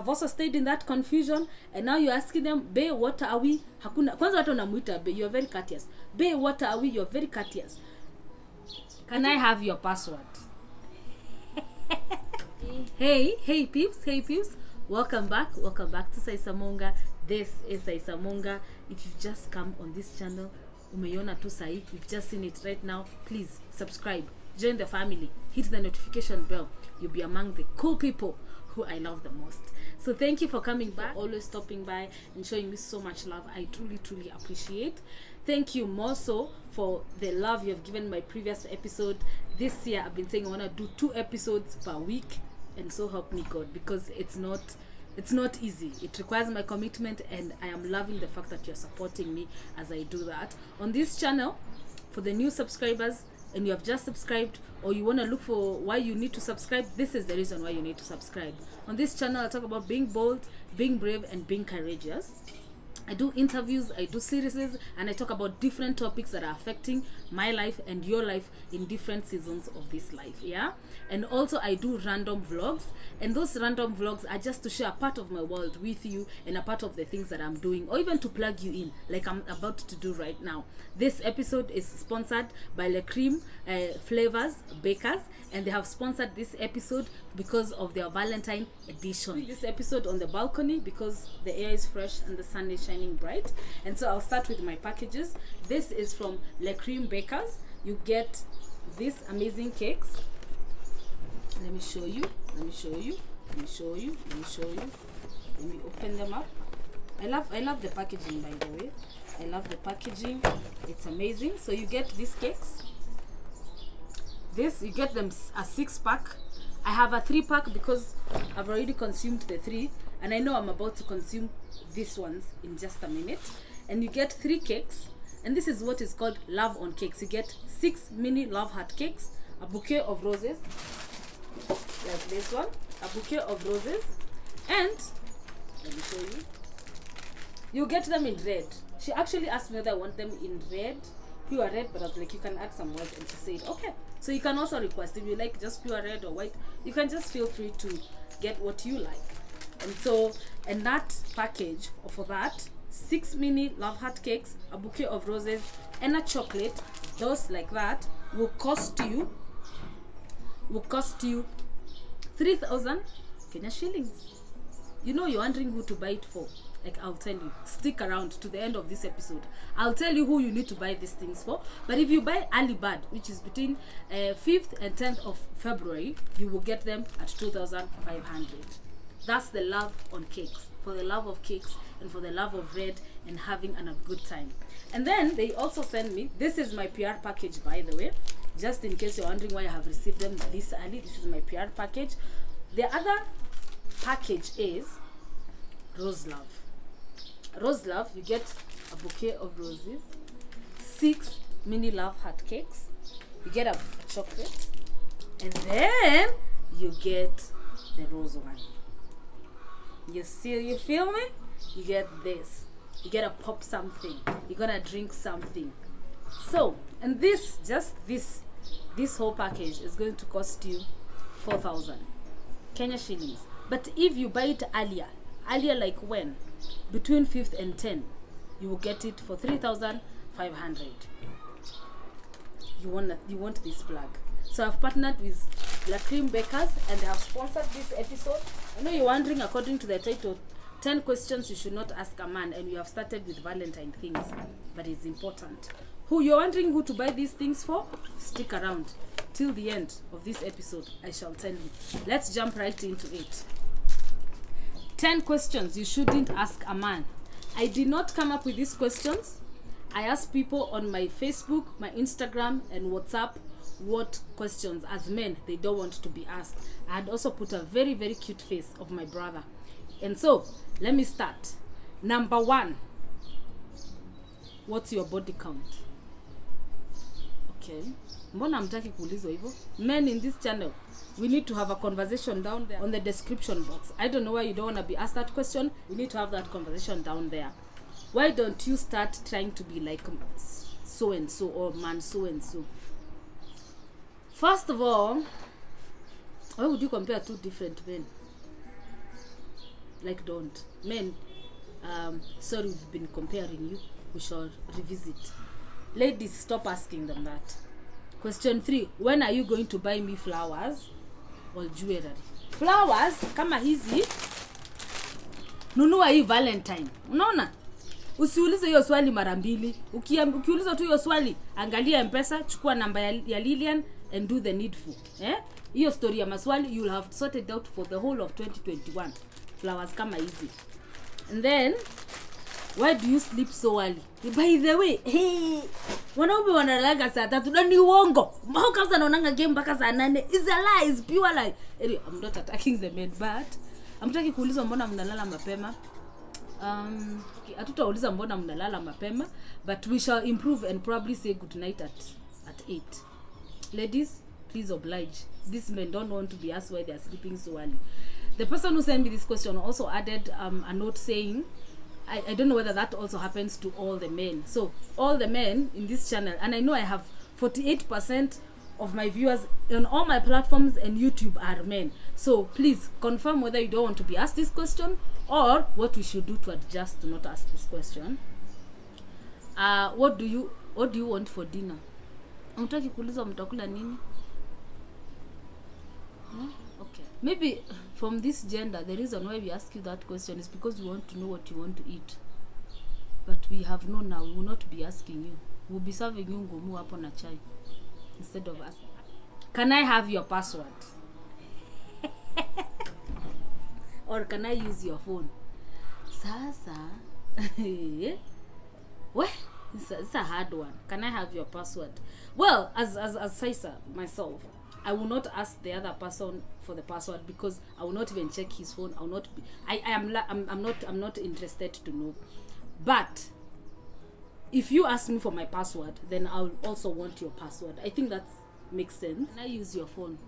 I've also stayed in that confusion, and now you're asking them, "Be, what are we?" Hakuna. Kwanza watu wanamuita be, you're very courteous. Be, what are we? You're very courteous. Can I have your password? Hey peeps. Welcome back to Saisamonga. This is Saisamonga. If you've just come on this channel, umeiona tu sahi, you've just seen it right now, please subscribe, join the family, hit the notification bell. You'll be among the cool people who I love the most. So thank you for coming back, always stopping by and showing me so much love. I truly appreciate. Thank you more so for the love you have given my previous episode. This year I've been saying I want to do 2 episodes per week, and so help me God, because it's not easy. It requires my commitment, and I am loving the fact that you're supporting me as I do that on this channel. For the new subscribers, and you have just subscribed, or you want to look for why you need to subscribe, this is the reason why you need to subscribe. On this channel I talk about being bold, being brave, and being courageous. I do interviews, I do series, and I talk about different topics that are affecting my life and your life in different seasons of this life. Yeah, and also I do random vlogs, and those random vlogs are just to share a part of my world with you and a part of the things that I'm doing, or even to plug you in like I'm about to do right now. This episode is sponsored by Le Creme Flavors Bakers, and they have sponsored this episode because of their Valentine edition. This episode on the balcony because the air is fresh and the sun is shining bright. And so I'll start with my packages. This is from Le Creme Bakers. You get these amazing cakes. Let me show you. Let me open them up. I love the packaging, by the way. I love the packaging. It's amazing. So you get these cakes. You get them a 6-pack. I have a 3-pack because I've already consumed the 3, and I know I'm about to consume these ones in just a minute. And you get 3 cakes, and this is what is called love on cakes. You get 6 mini love heart cakes, a bouquet of roses like this one, a bouquet of roses, and let me show you. You get them in red. She actually asked me whether I want them in red, pure red, but I was like, you can add some white, and she said okay. So you can also request, if you like just pure red or white, you can just feel free to get what you like. And so, and that package for that, 6 mini love heart cakes, a bouquet of roses, and a chocolate, those like that will cost you 3,000 Kenya shillings. You know, you're wondering who to buy it for. Like, I'll tell you, stick around to the end of this episode. I'll tell you who you need to buy these things for. But if you buy early bird, which is between 5th and 10th of February, you will get them at 2,500. That's the love on cakes, for the love of cakes and for the love of red and having a good time. And then they also send me, this is my PR package, by the way, just in case you're wondering why I have received them this early. This is my PR package. The other package is Rose Love. Rose Love, you get a bouquet of roses, 6 mini love heart cakes, you get a chocolate, and then you get the rose wine. You feel me? You get this. You get a pop something. You're gonna drink something. So, and this whole package is going to cost you 4,000 Kenya shillings. But if you buy it earlier like when? Between 5th and 10th, you will get it for 3,500. You want this plug. So I've partnered with La Creme Bakers, and they have sponsored this episode. I know you're wondering, according to the title, 10 questions you should not ask a man, and we have started with Valentine things, but it's important. You're wondering who to buy these things for? Stick around till the end of this episode. I shall tell you. Let's jump right into it. 10 questions you shouldn't ask a man. I did not come up with these questions. I asked people on my Facebook, my Instagram, and WhatsApp what questions as men they don't want to be asked. I had also put a very cute face of my brother. And so, let me start. Number 1. What's your body count? Okay. Mbona hamtaki kuulizwa hivyo? Men in this channel, we need to have a conversation down there on the description box. I don't know why you don't want to be asked that question. We need to have that conversation down there. Why don't you start trying to be like so and so, or man so and so? First of all, why would you compare 2 different men? Like, don't. Men, sorry, we've been comparing you. We shall revisit. Ladies, stop asking them that. Question 3, when are you going to buy me flowers or jewelry? Flowers kama hizi nunua hii Valentine. Unaona? Usiulize hiyo swali mara mbili. Ukiuliza tu hiyo swali, angalia M-Pesa, chukua namba ya Lilian and do the needful. Hiyo story ya maswali you'll have sorted out for the whole of 2021. Flowers kama hizi. And then, why do you sleep so early? By the way, hey, wanaume wanalala saa 3 na ni uongo. Mbona kama naonanga game mpaka saa 8? Is a lie, is pure lie. Anyway, I'm not attacking the men, but amtaki kuuliza mbona mnalala mapema. Hatutauliza mbona mnalala mapema, but we shall improve and probably say good night at 8. Ladies, please oblige. These men don't want to be asked why they are sleeping so early. The person who sent me this question also added a note saying, I don't know whether that also happens to all the men. So all the men in this channel, and I know I have 48% of my viewers on all my platforms and YouTube are men. So please confirm whether you don't want to be asked this question or what we should do to adjust to not ask this question. What do you want for dinner? Unataka kuuliza mtakula nini? Okay. Maybe from this gender, the reason why we ask you that question is because we want to know what you want to eat. But we have known now, we will not be asking you. We will be serving you ngumu hapo na chai instead of asking. Can I have your password? Or can I use your phone? Sasa. What? It's a hard one. Can I have your password? Well, as Saisa myself, I will not ask the other person for the password because I will not even check his phone. I will not be. I'm not interested to know. But if you ask me for my password, then I'll also want your password. I think that makes sense. Can I use your phone?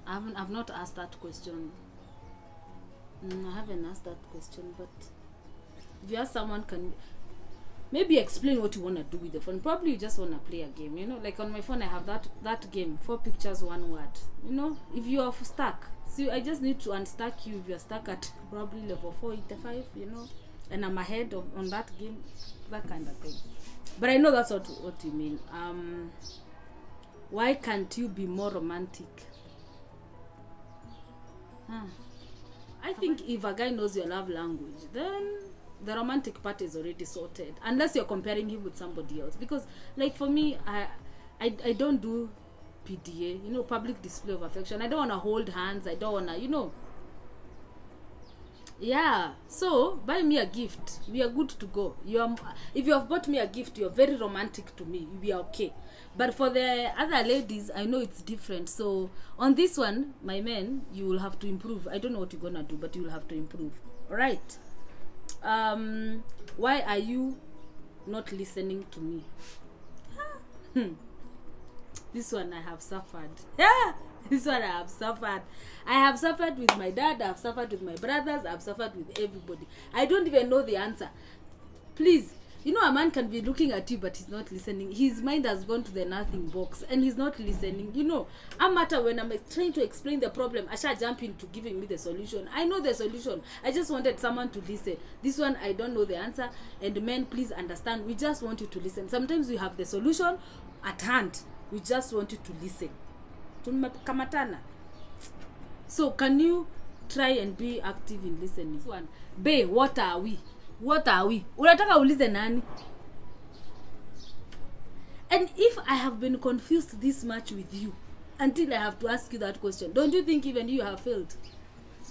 I've not asked that question. I haven't asked that question. But if you ask someone, can maybe explain what you want to do with the phone. Probably you just want to play a game, you know, like on my phone I have that game, 4 pictures 1 word, you know. If you are stuck, see, I just need to unstuck you if you're stuck at probably level 485, you know, and I'm ahead on that game, that kind of thing. But I know that's what you mean. Why can't you be more romantic? I think if a guy knows your love language, then the romantic part is already sorted, unless you're comparing him with somebody else. Because like for me, I don't do PDA, you know, public display of affection. I don't want to hold hands. I don't want to, you know. Yeah, so buy me a gift. We are good to go. If you have bought me a gift, you're very romantic to me. We are okay. But for the other ladies, I know it's different. So on this one, my men, you will have to improve. I don't know what you're gonna do, but you will have to improve. All right. Why are you not listening to me? This one I have suffered. This one I have suffered. I have suffered with my dad, I have suffered with my brothers, I have suffered with everybody. I don't even know the answer. Please, you know, a man can be looking at you but he's not listening. His mind has gone to the nothing box and he's not listening. You know, I'm matter when I'm trying to explain the problem, I shall jump into giving me the solution. I know the solution. I just wanted someone to listen. This one I don't know the answer, and men, please understand, we just want you to listen. Sometimes we have the solution at hand. We just want you to listen. Tumekamatana. So can you try and be active in listening? This one, babe, what are we? What are we? Unataka ulize nani? And if I have been confused this much with you until I have to ask you that question, don't you think even you have failed?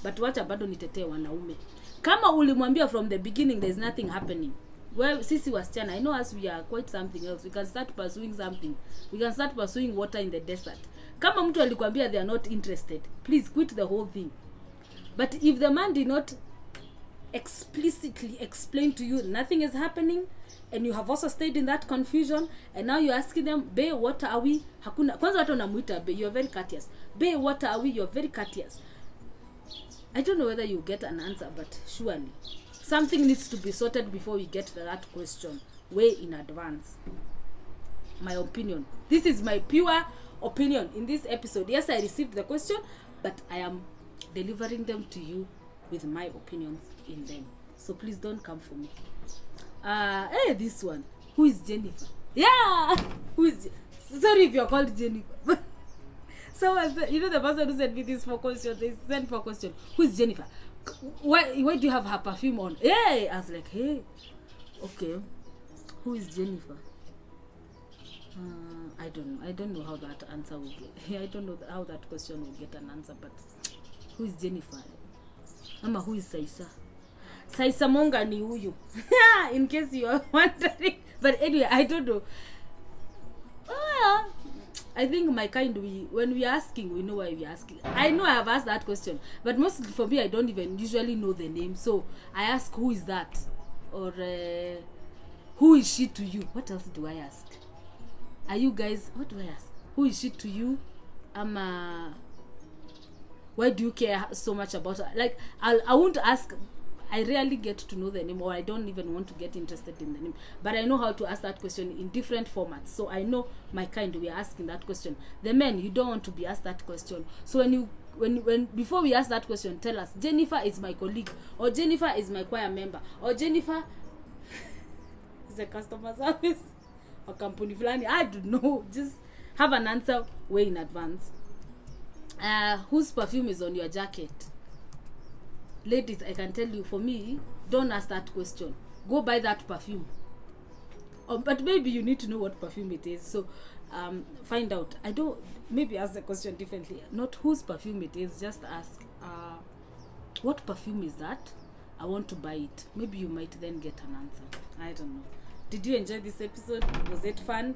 But wacha bado nitetee wanaume. Kama ulimwambia from the beginning there's nothing happening. Well, sisi wasichana, I know us, we are quite something else. We can start pursuing something. We can start pursuing water in the desert. Kama mtu alikwambia they are not interested, please quit the whole thing. But if the man did not explicitly explain to you nothing is happening, and you have also stayed in that confusion, and now you're asking them, bae, what are we? Hakuna. Kwanza watu wanamuita bae, you're very courteous. Bae, what are we? You're very courteous. I don't know whether you get an answer, but surely something needs to be sorted before we get to that question way in advance. My opinion. This is my pure opinion in this episode. Yes, I received the question, but I am delivering them to you with my opinions in them. So please don't come for me. Hey, this one. Who is Jennifer? Yeah! Who is sorry if you're called Jennifer. So you know the person who sent me these 4 questions, they sent 4 questions. Who is Jennifer? Why do you have her perfume on? Hey! I was like, hey. Okay. Who is Jennifer? I don't know how that answer will get. I don't know how that question will get an answer, but who is Jennifer? Ama who is Saisa? Saisa Monga ni huyu. In case you are wondering. But anyway, I don't know. I think my kind, when we are asking, we know why we are asking. I know I have asked that question, but mostly for me, I don't even usually know the name. So I ask, who is that? Or who is she to you? What else do I ask? Are you guys, what do I ask? Who is she to you? Why do you care so much about her? Like, I won't ask. I rarely get to know the name, or I don't even want to get interested in the name. But I know how to ask that question in different formats. So I know my kind, we are asking that question. The men, you don't want to be asked that question. So when before we ask that question, tell us, Jennifer is my colleague, or Jennifer is my choir member, or Jennifer is a customer service, or company fulani. I don't know. Just have an answer way in advance. Whose perfume is on your jacket? Ladies, I can tell you, for me, don't ask that question. Go buy that perfume. But maybe you need to know what perfume it is. So find out. Maybe ask the question differently. Not whose perfume it is, just ask, what perfume is that? I want to buy it. Maybe you might then get an answer. I don't know. Did you enjoy this episode? Was it fun?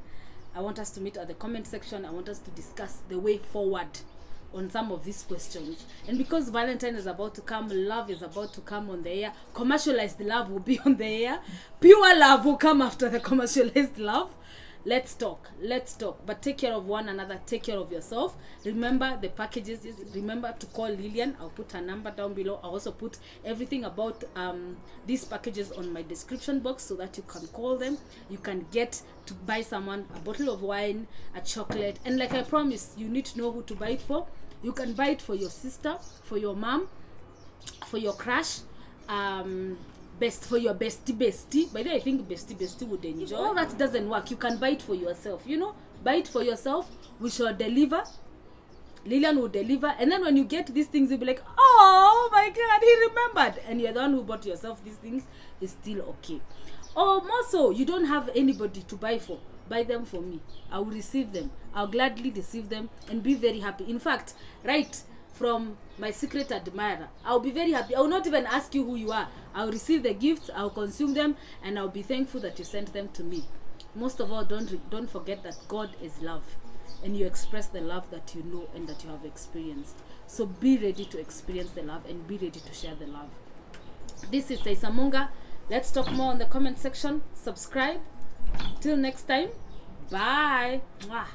I want us to meet at the comment section. I want us to discuss the way forward on some of these questions. And because Valentine is about to come, love is about to come on the air, commercialized love will be on the air, pure love will come after the commercialized love. Let's talk, but take care of one another, take care of yourself. Remember the packages, remember to call Lillian. I'll put her number down below. I'll also put everything about these packages on my description box so that you can call them. You can get to buy someone a bottle of wine, a chocolate, and like I promised, you need to know who to buy it for. You can buy it for your sister, for your mom, for your crush, for your bestie. By the way, I think bestie would enjoy. If all that doesn't work, you can buy it for yourself. You know, buy it for yourself. We shall deliver. Lillian will deliver, and then when you get these things, you'll be like, oh my God, he remembered. And you're the one who bought yourself these things. Is still okay. Or more so, you don't have anybody to buy for. Buy them for me. I will receive them. I'll gladly receive them and be very happy. In fact, right from my secret admirer, I'll be very happy. I will not even ask you who you are. I'll receive the gifts, I'll consume them, and I'll be thankful that you sent them to me. Most of all, don't forget that God is love, and you express the love that you know and that you have experienced. So be ready to experience the love and be ready to share the love. This is Saisa Monga. Let's talk more in the comment section. Subscribe. Till next time. Bye. Mwah.